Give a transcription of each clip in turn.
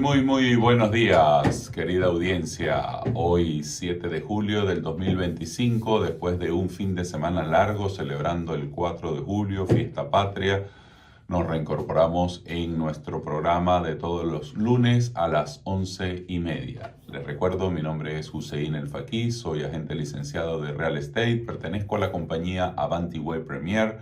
Muy buenos días, querida audiencia. Hoy 7 de julio del 2025, después de un fin de semana largo celebrando el 4 de julio, fiesta patria, nos reincorporamos en nuestro programa de todos los lunes a las 11:30. Les recuerdo, mi nombre es Hussein El Faqih, soy agente licenciado de Real Estate, pertenezco a la compañía Avanti Web Premier.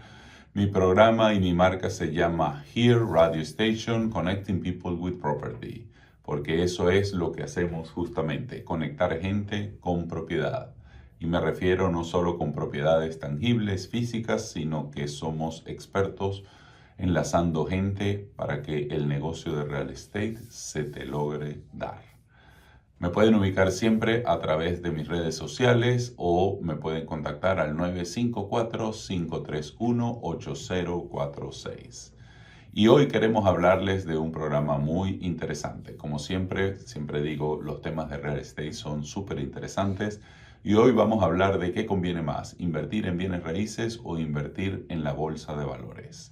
Mi programa y mi marca se llama Here Radio Station, Connecting People with Property, porque eso es lo que hacemos justamente, conectar gente con propiedad. Y me refiero no solo con propiedades tangibles, físicas, sino que somos expertos enlazando gente para que el negocio de real estate se te logre dar. Me pueden ubicar siempre a través de mis redes sociales o me pueden contactar al 954-531-8046. Y hoy queremos hablarles de un programa muy interesante. Como siempre digo, los temas de real estate son súper interesantes. Y hoy vamos a hablar de qué conviene más, invertir en bienes raíces o invertir en la bolsa de valores.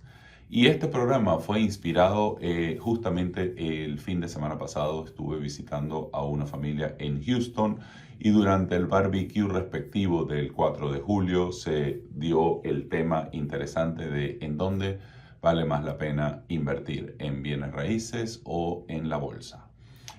Y este programa fue inspirado justamente el fin de semana pasado. Estuve visitando a una familia en Houston y durante el barbecue respectivo del 4 de julio se dio el tema interesante de en dónde vale más la pena invertir, en bienes raíces o en la bolsa.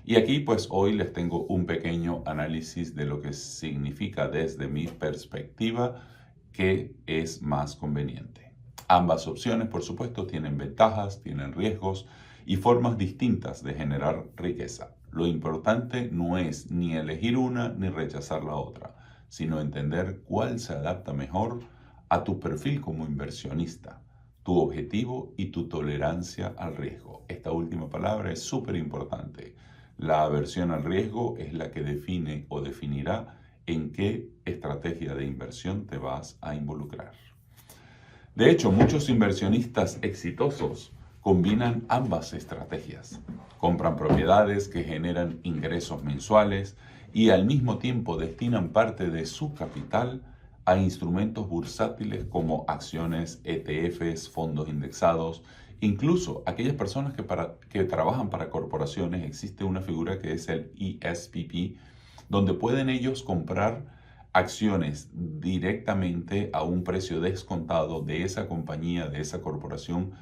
Y aquí pues hoy les tengo un pequeño análisis de lo que significa desde mi perspectiva qué es más conveniente. Ambas opciones, por supuesto, tienen ventajas, tienen riesgos y formas distintas de generar riqueza. Lo importante no es ni elegir una ni rechazar la otra, sino entender cuál se adapta mejor a tu perfil como inversionista, tu objetivo y tu tolerancia al riesgo. Esta última palabra es súper importante. La aversión al riesgo es la que define o definirá en qué estrategia de inversión te vas a involucrar. De hecho, muchos inversionistas exitosos combinan ambas estrategias. Compran propiedades que generan ingresos mensuales y al mismo tiempo destinan parte de su capital a instrumentos bursátiles como acciones, ETFs, fondos indexados. Incluso aquellas personas que trabajan para corporaciones, existe una figura que es el ESPP, donde pueden ellos comprar acciones directamente a un precio descontado de esa compañía, de esa corporación,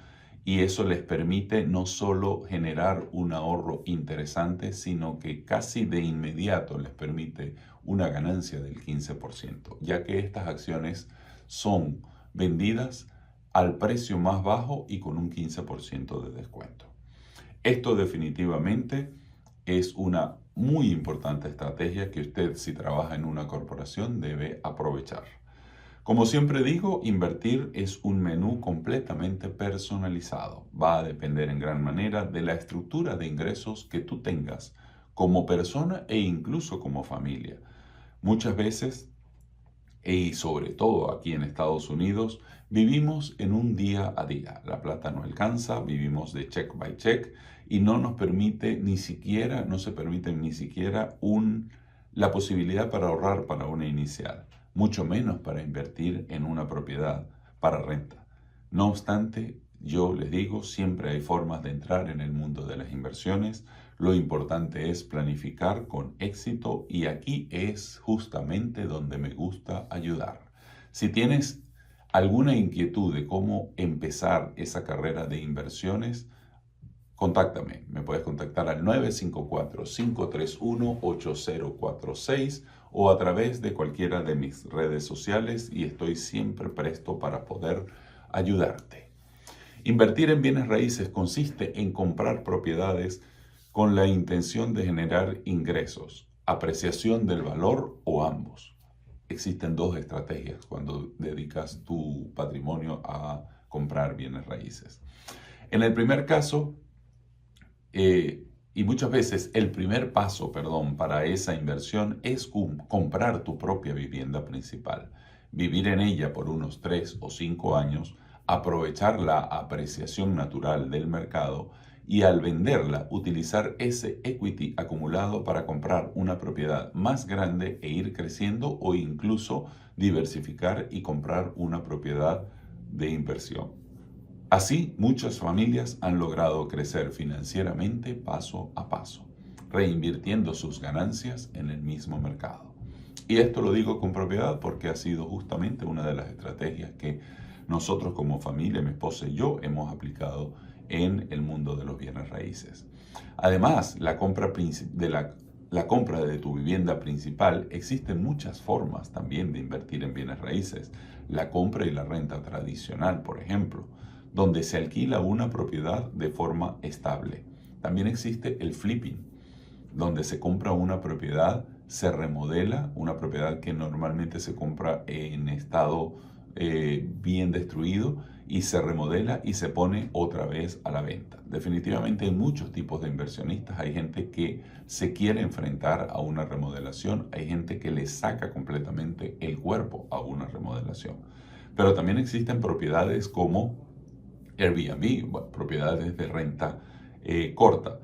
y eso les permite no solo generar un ahorro interesante, sino que casi de inmediato les permite una ganancia del 15%, ya que estas acciones son vendidas al precio más bajo y con un 15% de descuento. Esto definitivamente es una muy importante estrategia que usted, si trabaja en una corporación, debe aprovechar. Como siempre digo, invertir es un menú completamente personalizado. Va a depender en gran manera de la estructura de ingresos que tú tengas como persona e incluso como familia. Muchas veces, y sobre todo aquí en Estados Unidos, vivimos en un día a día. La plata no alcanza, vivimos de check by check y no se permite ni siquiera la posibilidad para ahorrar para una inicial, mucho menos para invertir en una propiedad para renta. No obstante, yo les digo, siempre hay formas de entrar en el mundo de las inversiones. Lo importante es planificar con éxito y aquí es justamente donde me gusta ayudar. Si tienes alguna inquietud de cómo empezar esa carrera de inversiones, contáctame. Me puedes contactar al 954-531-8046 o a través de cualquiera de mis redes sociales y estoy siempre presto para poder ayudarte. Invertir en bienes raíces consiste en comprar propiedades con la intención de generar ingresos, apreciación del valor o ambos. Existen dos estrategias cuando dedicas tu patrimonio a comprar bienes raíces. En el primer caso, y muchas veces el primer paso, para esa inversión es comprar tu propia vivienda principal, vivir en ella por unos 3 o 5 años, aprovechar la apreciación natural del mercado y al venderla utilizar ese equity acumulado para comprar una propiedad más grande e ir creciendo o incluso diversificar y comprar una propiedad de inversión. Así, muchas familias han logrado crecer financieramente paso a paso, reinvirtiendo sus ganancias en el mismo mercado. Y esto lo digo con propiedad porque ha sido justamente una de las estrategias que nosotros como familia, mi esposa y yo, hemos aplicado en el mundo de los bienes raíces. Además, la compra de tu vivienda principal, existen muchas formas también de invertir en bienes raíces. La compra y la renta tradicional, por ejemplo, donde se alquila una propiedad de forma estable. También existe el flipping, donde se compra una propiedad, se remodela, una propiedad que normalmente se compra en estado bien destruido, y se remodela y se pone otra vez a la venta. Definitivamente hay muchos tipos de inversionistas. Hay gente que se quiere enfrentar a una remodelación, hay gente que le saca completamente el cuerpo a una remodelación. Pero también existen propiedades como Airbnb, propiedades de renta corta.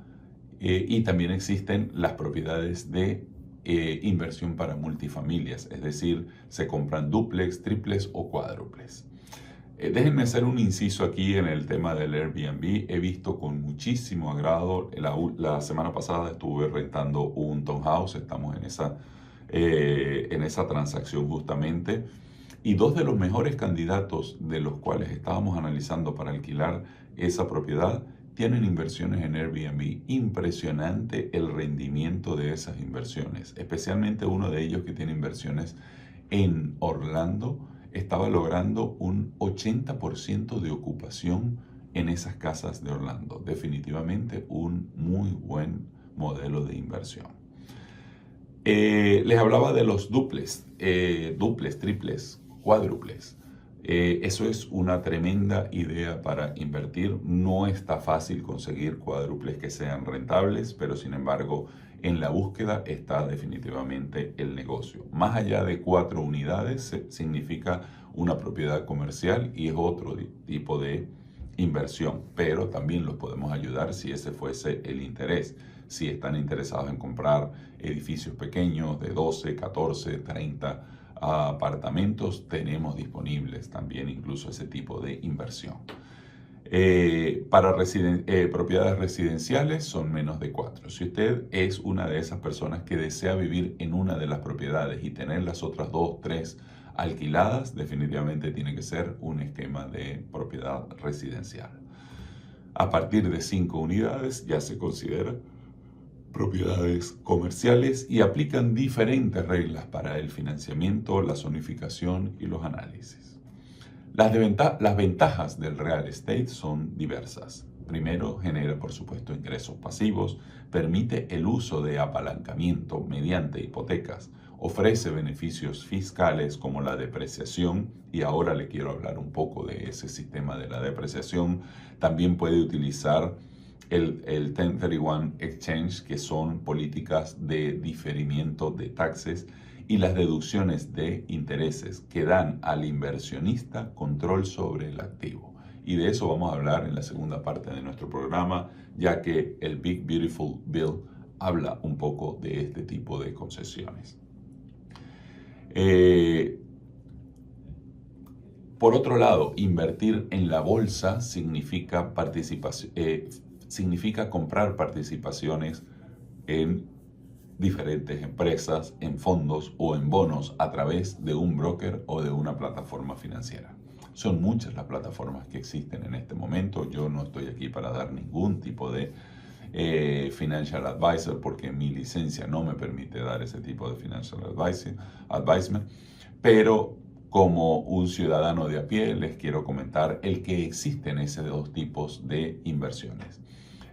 Y también existen las propiedades de inversión para multifamilias, es decir, se compran dúplex, triples o cuádruples. Déjenme hacer un inciso aquí en el tema del Airbnb. He visto con muchísimo agrado, la semana pasada estuve rentando un townhouse, estamos en esa transacción justamente, y dos de los mejores candidatos de los cuales estábamos analizando para alquilar esa propiedad tienen inversiones en Airbnb. Impresionante el rendimiento de esas inversiones, especialmente uno de ellos que tiene inversiones en Orlando. Estaba logrando un 80% de ocupación en esas casas de Orlando. Definitivamente un muy buen modelo de inversión. Les hablaba de los duples, triples, cuádruples. Eso es una tremenda idea para invertir. No está fácil conseguir cuádruples que sean rentables, pero sin embargo, en la búsqueda está definitivamente el negocio. Más allá de 4 unidades significa una propiedad comercial y es otro tipo de inversión, pero también los podemos ayudar si ese fuese el interés. Si están interesados en comprar edificios pequeños de 12, 14, 30 apartamentos, tenemos disponibles también incluso ese tipo de inversión. Para propiedades residenciales son menos de 4. Si usted es una de esas personas que desea vivir en una de las propiedades y tener las otras 2, 3 alquiladas, definitivamente tiene que ser un esquema de propiedad residencial. A partir de 5 unidades ya se considera propiedades comerciales y aplican diferentes reglas para el financiamiento, la zonificación y los análisis. Las ventajas del real estate son diversas. Primero, genera por supuesto ingresos pasivos, permite el uso de apalancamiento mediante hipotecas, ofrece beneficios fiscales como la depreciación, y ahora le quiero hablar un poco de ese sistema de la depreciación. También puede utilizar el 1031 exchange, que son políticas de diferimiento de taxes, y las deducciones de intereses que dan al inversionista control sobre el activo. Y de eso vamos a hablar en la segunda parte de nuestro programa, ya que el Big Beautiful Bill habla un poco de este tipo de concesiones. Por otro lado, invertir en la bolsa significa comprar participaciones en diferentes empresas, en fondos o en bonos a través de un broker o de una plataforma financiera. Son muchas las plataformas que existen en este momento. Yo no estoy aquí para dar ningún tipo de financial advisor porque mi licencia no me permite dar ese tipo de financial advisement, pero como un ciudadano de a pie les quiero comentar el que existen esos dos tipos de inversiones.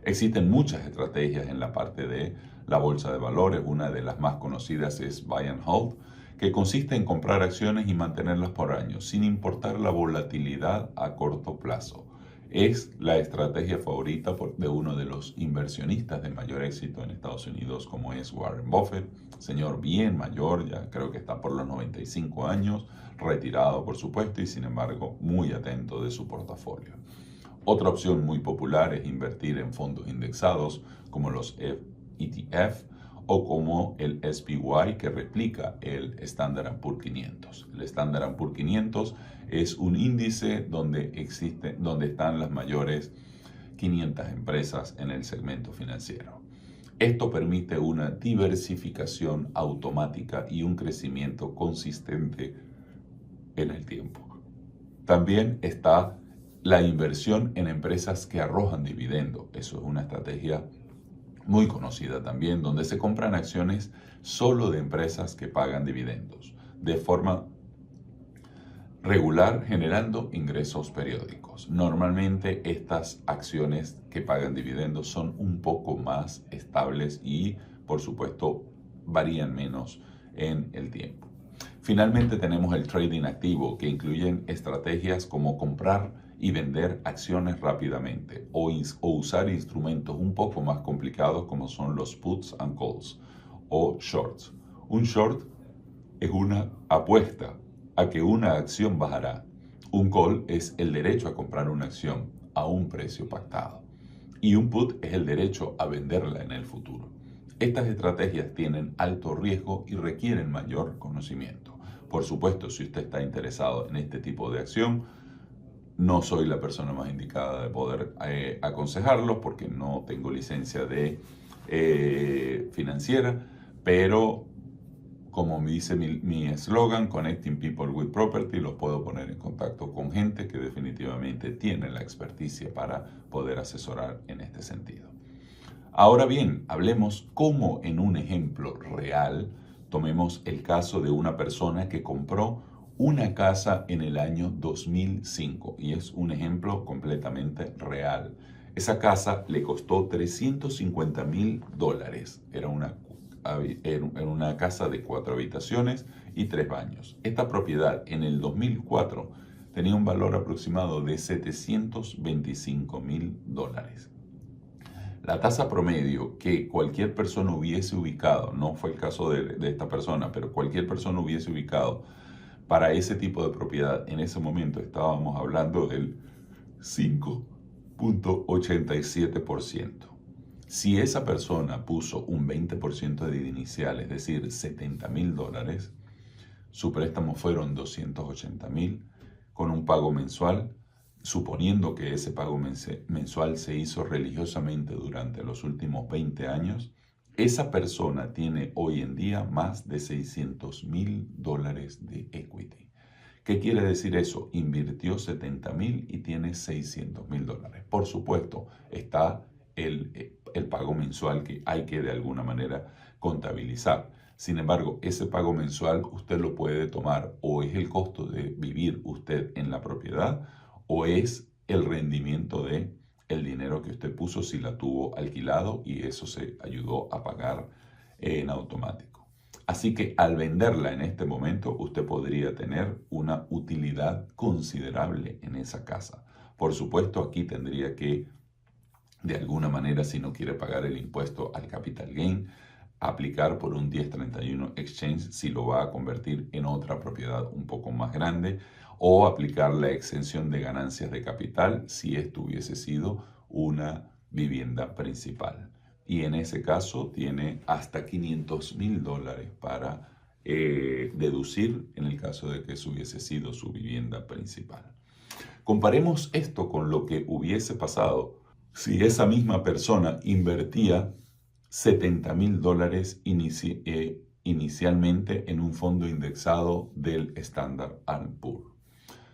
Existen muchas estrategias en la parte de la bolsa de valores. Una de las más conocidas es Buy and Hold, que consiste en comprar acciones y mantenerlas por años, sin importar la volatilidad a corto plazo. Es la estrategia favorita de uno de los inversionistas de mayor éxito en Estados Unidos, como es Warren Buffett, señor bien mayor, ya creo que está por los 95 años, retirado por supuesto, y sin embargo muy atento de su portafolio. Otra opción muy popular es invertir en fondos indexados como los ETF o como el SPY, que replica el Standard & Poor's 500. El Standard & Poor's 500 es un índice donde están las mayores 500 empresas en el segmento financiero. Esto permite una diversificación automática y un crecimiento consistente en el tiempo. También está la inversión en empresas que arrojan dividendo. Eso es una estrategia muy conocida también, donde se compran acciones solo de empresas que pagan dividendos de forma regular, generando ingresos periódicos. Normalmente estas acciones que pagan dividendos son un poco más estables y, por supuesto, varían menos en el tiempo. Finalmente tenemos el trading activo, que incluyen estrategias como comprar y vender acciones rápidamente o usar instrumentos un poco más complicados como son los puts and calls o shorts. Un short es una apuesta a que una acción bajará. Un call es el derecho a comprar una acción a un precio pactado. Y un put es el derecho a venderla en el futuro. Estas estrategias tienen alto riesgo y requieren mayor conocimiento. Por supuesto, si usted está interesado en este tipo de acción, no soy la persona más indicada de poder aconsejarlo porque no tengo licencia de financiera, pero como me dice mi eslogan, Connecting People with Property, los puedo poner en contacto con gente que definitivamente tiene la experticia para poder asesorar en este sentido. Ahora bien, hablemos cómo en un ejemplo real, tomemos el caso de una persona que compró una casa en el año 2005 y es un ejemplo completamente real. Esa casa le costó $350,000. Era una casa de 4 habitaciones y 3 baños. Esta propiedad en el 2004 tenía un valor aproximado de $725,000. La tasa promedio que cualquier persona hubiese ubicado, no fue el caso de esta persona, pero cualquier persona hubiese ubicado para ese tipo de propiedad, en ese momento estábamos hablando del 5.87%. Si esa persona puso un 20% de inicial, es decir, $70,000, su préstamo fueron $280,000 con un pago mensual, suponiendo que ese pago mensual se hizo religiosamente durante los últimos 20 años, esa persona tiene hoy en día más de $600,000 de equity. ¿Qué quiere decir eso? Invirtió $70,000 y tiene $600,000. Por supuesto, está el pago mensual que hay que de alguna manera contabilizar. Sin embargo, ese pago mensual usted lo puede tomar o es el costo de vivir usted en la propiedad o es el rendimiento de el dinero que usted puso si la tuvo alquilado y eso se ayudó a pagar en automático. Así que al venderla en este momento usted podría tener una utilidad considerable en esa casa. Por supuesto, aquí tendría que, de alguna manera, si no quiere pagar el impuesto al capital gain, aplicar por un 1031 exchange si lo va a convertir en otra propiedad un poco más grande o aplicar la exención de ganancias de capital si esto hubiese sido una vivienda principal. Y en ese caso tiene hasta $500,000 para deducir en el caso de que eso hubiese sido su vivienda principal. Comparemos esto con lo que hubiese pasado si esa misma persona invertía $70,000 inicialmente en un fondo indexado del Standard & Poor's.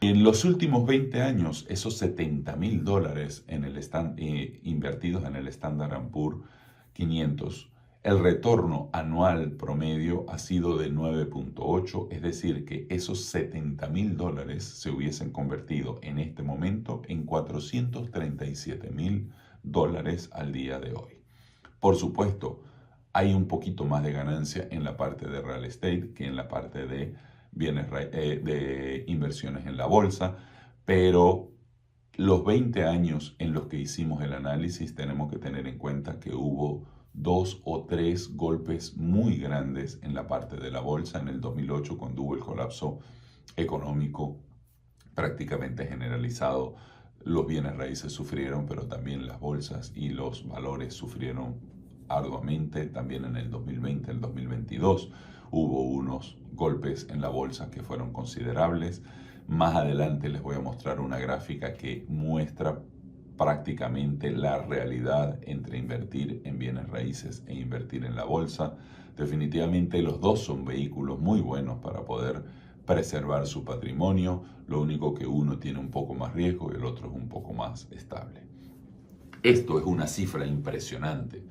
En los últimos 20 años, esos $70,000 invertidos en el Standard & Poor's 500, el retorno anual promedio ha sido de 9.8, es decir, que esos $70,000 se hubiesen convertido en este momento en $437,000 al día de hoy. Por supuesto, hay un poquito más de ganancia en la parte de real estate que en la parte de bienes de inversiones en la bolsa, pero los 20 años en los que hicimos el análisis tenemos que tener en cuenta que hubo 2 o 3 golpes muy grandes en la parte de la bolsa en el 2008 cuando hubo el colapso económico prácticamente generalizado. Los bienes raíces sufrieron, pero también las bolsas y los valores sufrieron arduamente, también en el 2020, el 2022 hubo unos golpes en la bolsa que fueron considerables. Más adelante les voy a mostrar una gráfica que muestra prácticamente la realidad entre invertir en bienes raíces e invertir en la bolsa. Definitivamente los dos son vehículos muy buenos para poder preservar su patrimonio. Lo único que uno tiene un poco más riesgo y el otro es un poco más estable. Esto es una cifra impresionante.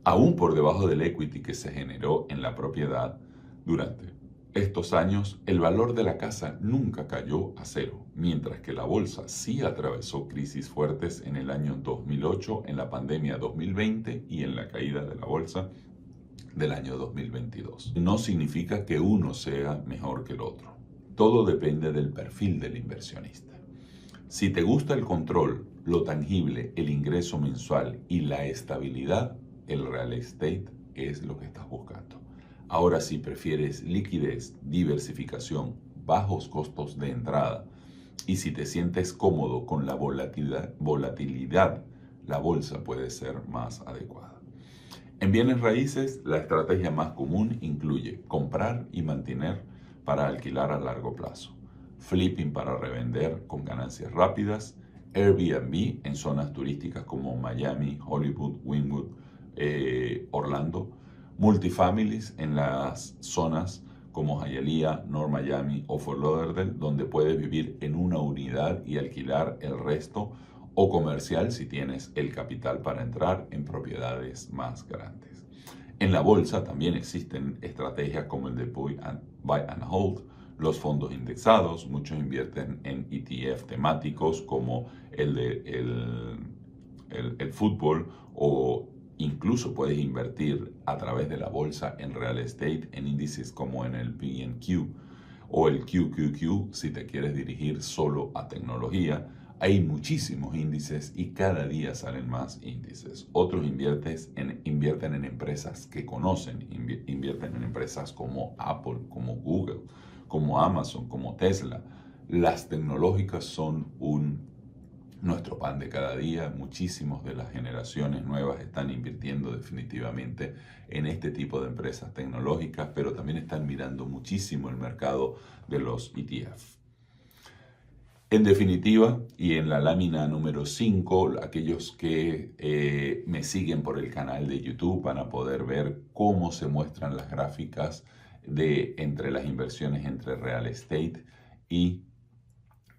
Aún por debajo del equity que se generó en la propiedad durante estos años, el valor de la casa nunca cayó a cero, mientras que la bolsa sí atravesó crisis fuertes en el año 2008, en la pandemia 2020 y en la caída de la bolsa del año 2022. No significa que uno sea mejor que el otro. Todo depende del perfil del inversionista. Si te gusta el control, lo tangible, el ingreso mensual y la estabilidad, el real estate es lo que estás buscando. Ahora, si prefieres liquidez, diversificación, bajos costos de entrada y si te sientes cómodo con la volatilidad, la bolsa puede ser más adecuada. En bienes raíces, la estrategia más común incluye comprar y mantener para alquilar a largo plazo, flipping para revender con ganancias rápidas, Airbnb en zonas turísticas como Miami, Hollywood, Wynwood, Orlando, multifamilies en las zonas como Hialeah, North Miami o Fort Lauderdale, donde puedes vivir en una unidad y alquilar el resto, o comercial si tienes el capital para entrar en propiedades más grandes. En la bolsa también existen estrategias como el de Buy and Hold, los fondos indexados. Muchos invierten en ETF temáticos como el fútbol, o incluso puedes invertir a través de la bolsa en real estate, en índices como en el PNQ o el QQQ si te quieres dirigir solo a tecnología. Hay muchísimos índices y cada día salen más índices. Otros invierten en empresas que conocen, invierten en empresas como Apple, como Google, como Amazon, como Tesla. Las tecnológicas son nuestro pan de cada día. Muchísimas de las generaciones nuevas están invirtiendo definitivamente en este tipo de empresas tecnológicas, pero también están mirando muchísimo el mercado de los ETF. En definitiva, y en la lámina número 5, aquellos que me siguen por el canal de YouTube van a poder ver cómo se muestran las gráficas entre las inversiones entre real estate y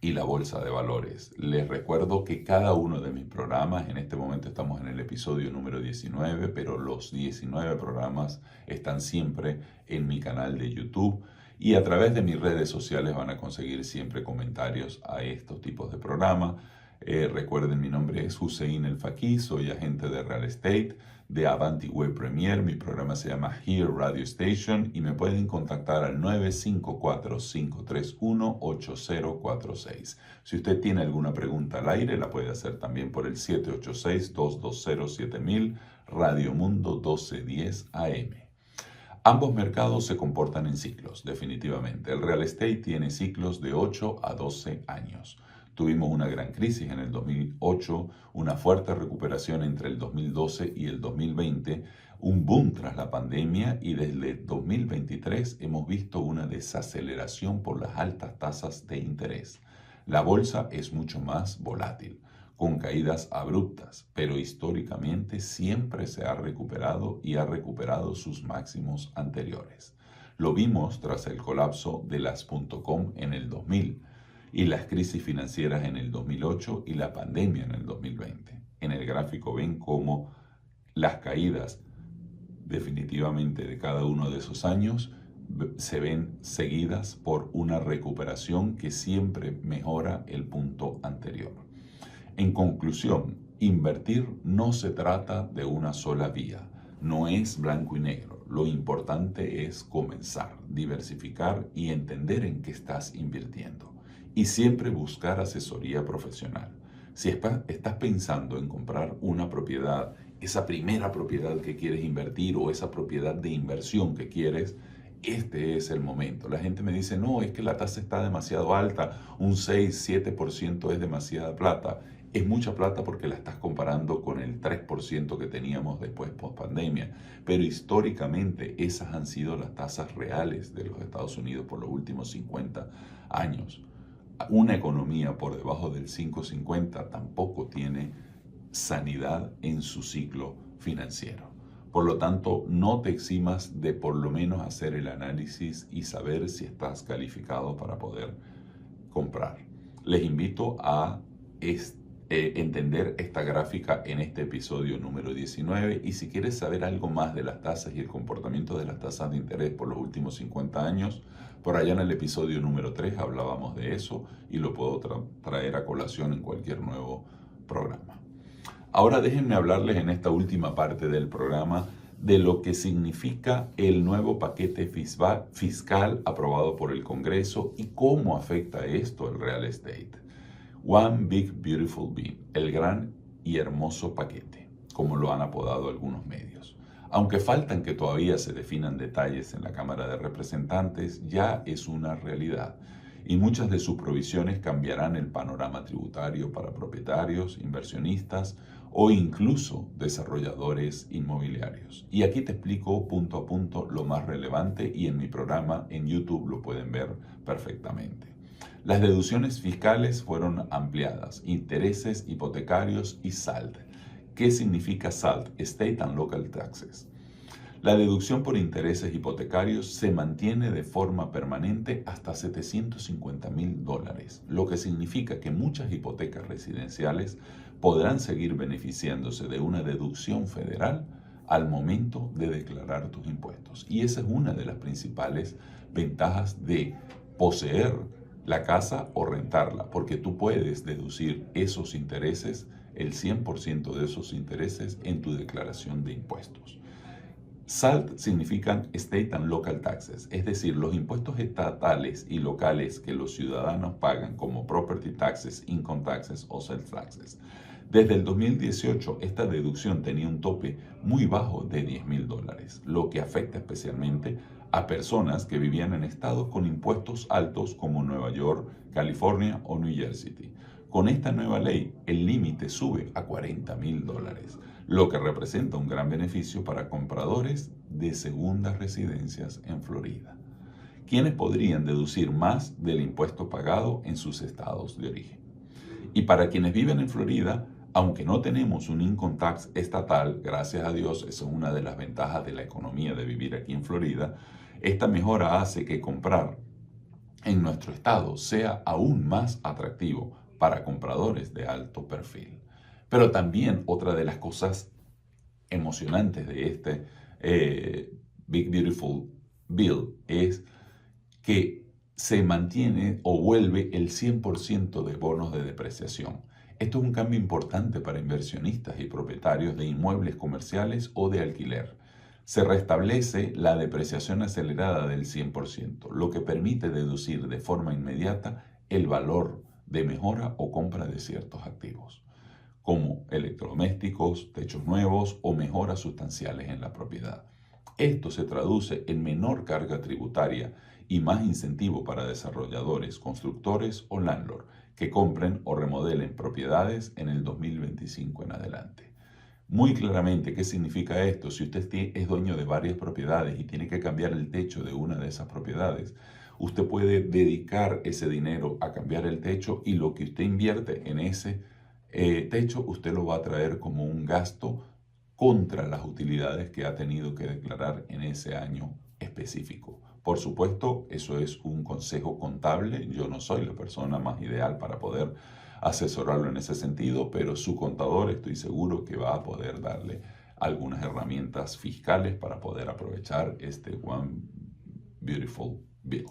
la bolsa de valores. Les recuerdo que cada uno de mis programas, en este momento estamos en el episodio número 19, pero los 19 programas están siempre en mi canal de YouTube. Y a través de mis redes sociales van a conseguir siempre comentarios a estos tipos de programas. Recuerden, mi nombre es Hussein El Faqih, soy agente de real estate de Avanti Web Premier. Mi programa se llama Here Radio Station y me pueden contactar al 954-531-8046. Si usted tiene alguna pregunta al aire, la puede hacer también por el 786-220-7000, Radio Mundo 1210 AM. Ambos mercados se comportan en ciclos, definitivamente. El real estate tiene ciclos de 8 a 12 años. Tuvimos una gran crisis en el 2008, una fuerte recuperación entre el 2012 y el 2020, un boom tras la pandemia y desde 2023 hemos visto una desaceleración por las altas tasas de interés. La bolsa es mucho más volátil, con caídas abruptas, pero históricamente siempre se ha recuperado y ha recuperado sus máximos anteriores. Lo vimos tras el colapso de las .com en el 2000 y las crisis financieras en el 2008 y la pandemia en el 2020. En el gráfico ven cómo las caídas definitivamente de cada uno de esos años se ven seguidas por una recuperación que siempre mejora el punto anterior. En conclusión, invertir no se trata de una sola vía, no es blanco y negro. Lo importante es comenzar, diversificar y entender en qué estás invirtiendo. Y siempre buscar asesoría profesional. Si estás pensando en comprar una propiedad, esa primera propiedad que quieres invertir o esa propiedad de inversión que quieres, este es el momento. La gente me dice, no, es que la tasa está demasiado alta, un 6-7% es demasiada plata. Es mucha plata porque la estás comparando con el 3% que teníamos después post pandemia, pero históricamente esas han sido las tasas reales de los Estados Unidos por los últimos 50 años. Una economía por debajo del 5,50 tampoco tiene sanidad en su ciclo financiero. Por lo tanto, no te eximas de por lo menos hacer el análisis y saber si estás calificado para poder comprar. Les invito a entender esta gráfica en este episodio número 19, y si quieres saber algo más de las tasas y el comportamiento de las tasas de interés por los últimos 50 años, por allá en el episodio número 3 hablábamos de eso y lo puedo traer a colación en cualquier nuevo programa. Ahora déjenme hablarles en esta última parte del programa de lo que significa el nuevo paquete fiscal aprobado por el Congreso y cómo afecta esto el real estate. One Big Beautiful Bill, el gran y hermoso paquete, como lo han apodado algunos medios. Aunque faltan que todavía se definan detalles en la Cámara de Representantes, ya es una realidad y muchas de sus provisiones cambiarán el panorama tributario para propietarios, inversionistas o incluso desarrolladores inmobiliarios. Y aquí te explico punto a punto lo más relevante, y en mi programa en YouTube lo pueden ver perfectamente. Las deducciones fiscales fueron ampliadas, intereses hipotecarios y SALT. ¿Qué significa SALT? State and Local Taxes. La deducción por intereses hipotecarios se mantiene de forma permanente hasta $750,000, lo que significa que muchas hipotecas residenciales podrán seguir beneficiándose de una deducción federal al momento de declarar tus impuestos. Y esa es una de las principales ventajas de poseer la casa o rentarla, porque tú puedes deducir esos intereses, el 100% de esos intereses, en tu declaración de impuestos. SALT significan State and Local Taxes, es decir, los impuestos estatales y locales que los ciudadanos pagan, como Property Taxes, Income Taxes o Sales Taxes. Desde el 2018, esta deducción tenía un tope muy bajo de $10,000, lo que afecta especialmente a personas que vivían en estados con impuestos altos como Nueva York, California o New Jersey. Con esta nueva ley, el límite sube a $40,000, lo que representa un gran beneficio para compradores de segundas residencias en Florida, quienes podrían deducir más del impuesto pagado en sus estados de origen. Y para quienes viven en Florida, aunque no tenemos un income tax estatal, gracias a Dios, esa es una de las ventajas de la economía de vivir aquí en Florida, esta mejora hace que comprar en nuestro estado sea aún más atractivo para compradores de alto perfil. Pero también otra de las cosas emocionantes de este Big Beautiful Bill es que se mantiene o vuelve el 100% de bonos de depreciación. Esto es un cambio importante para inversionistas y propietarios de inmuebles comerciales o de alquiler. Se restablece la depreciación acelerada del 100%, lo que permite deducir de forma inmediata el valor de mejora o compra de ciertos activos, como electrodomésticos, techos nuevos o mejoras sustanciales en la propiedad. Esto se traduce en menor carga tributaria y más incentivo para desarrolladores, constructores o landlords que compren o remodelen propiedades en el 2025 en adelante. Muy claramente, ¿qué significa esto? Si usted es dueño de varias propiedades y tiene que cambiar el techo de una de esas propiedades, usted puede dedicar ese dinero a cambiar el techo, y lo que usted invierte en ese techo, usted lo va a traer como un gasto contra las utilidades que ha tenido que declarar en ese año específico. Por supuesto, eso es un consejo contable. Yo no soy la persona más ideal para poder asesorarlo en ese sentido, pero su contador estoy seguro que va a poder darle algunas herramientas fiscales para poder aprovechar este One Beautiful Bill.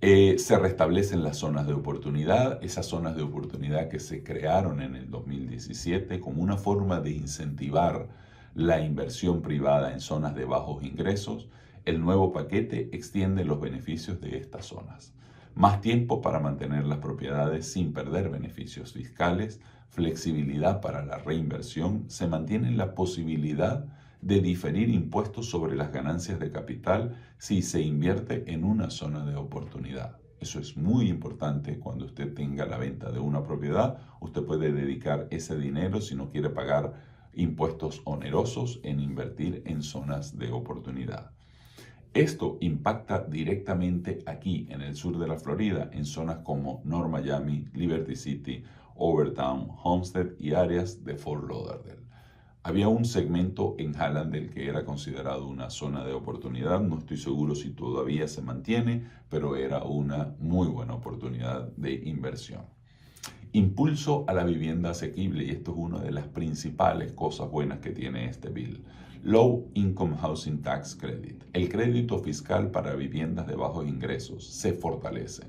Se restablecen las zonas de oportunidad, esas zonas de oportunidad que se crearon en el 2017 como una forma de incentivar la inversión privada en zonas de bajos ingresos. El nuevo paquete extiende los beneficios de estas zonas. Más tiempo para mantener las propiedades sin perder beneficios fiscales, flexibilidad para la reinversión, se mantiene la posibilidad de diferir impuestos sobre las ganancias de capital si se invierte en una zona de oportunidad. Eso es muy importante cuando usted tenga la venta de una propiedad. Usted puede dedicar ese dinero, si no quiere pagar impuestos onerosos, en invertir en zonas de oportunidad. Esto impacta directamente aquí en el sur de la Florida, en zonas como North Miami, Liberty City, Overtown, Homestead y áreas de Fort Lauderdale. Había un segmento en Hallandale que era considerado una zona de oportunidad. No estoy seguro si todavía se mantiene, pero era una muy buena oportunidad de inversión. Impulso a la vivienda asequible, y esto es una de las principales cosas buenas que tiene este bill. Low Income Housing Tax Credit. El crédito fiscal para viviendas de bajos ingresos se fortalece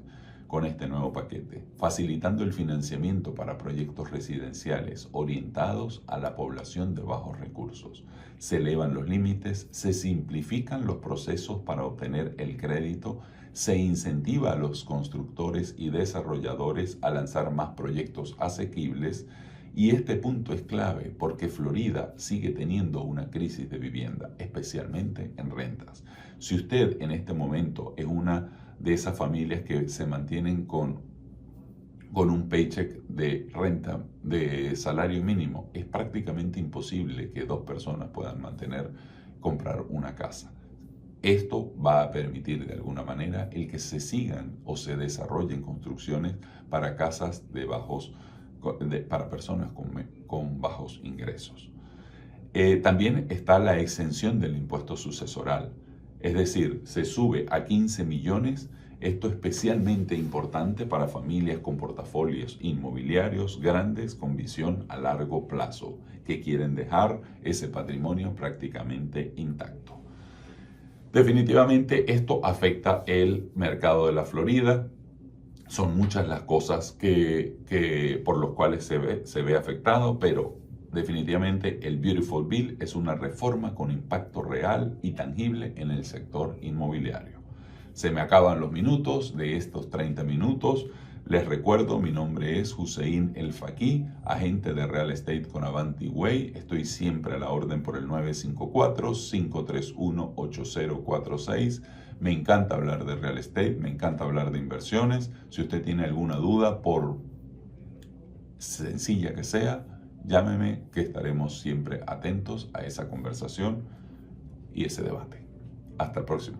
con este nuevo paquete, facilitando el financiamiento para proyectos residenciales orientados a la población de bajos recursos. Se elevan los límites, se simplifican los procesos para obtener el crédito, se incentiva a los constructores y desarrolladores a lanzar más proyectos asequibles. Y este punto es clave porque Florida sigue teniendo una crisis de vivienda, especialmente en rentas. Si usted en este momento es una de esas familias que se mantienen con un paycheck de renta, de salario mínimo, es prácticamente imposible que dos personas puedan comprar una casa. Esto va a permitir de alguna manera el que se sigan o se desarrollen construcciones para casas para personas con bajos ingresos. También está la exención del impuesto sucesoral, es decir, se sube a 15 millones. Esto es especialmente importante para familias con portafolios inmobiliarios grandes con visión a largo plazo, que quieren dejar ese patrimonio prácticamente intacto. Definitivamente esto afecta el mercado de la Florida. Son muchas las cosas por las cuales se ve afectado, pero definitivamente el Beautiful Bill es una reforma con impacto real y tangible en el sector inmobiliario. Se me acaban los minutos de estos 30 minutos. Les recuerdo, mi nombre es Hussein El Faqih, agente de Real Estate con Avanti Way. Estoy siempre a la orden por el 954-531-8046. Me encanta hablar de real estate, me encanta hablar de inversiones. Si usted tiene alguna duda, por sencilla que sea, llámeme, que estaremos siempre atentos a esa conversación y ese debate. Hasta el próximo.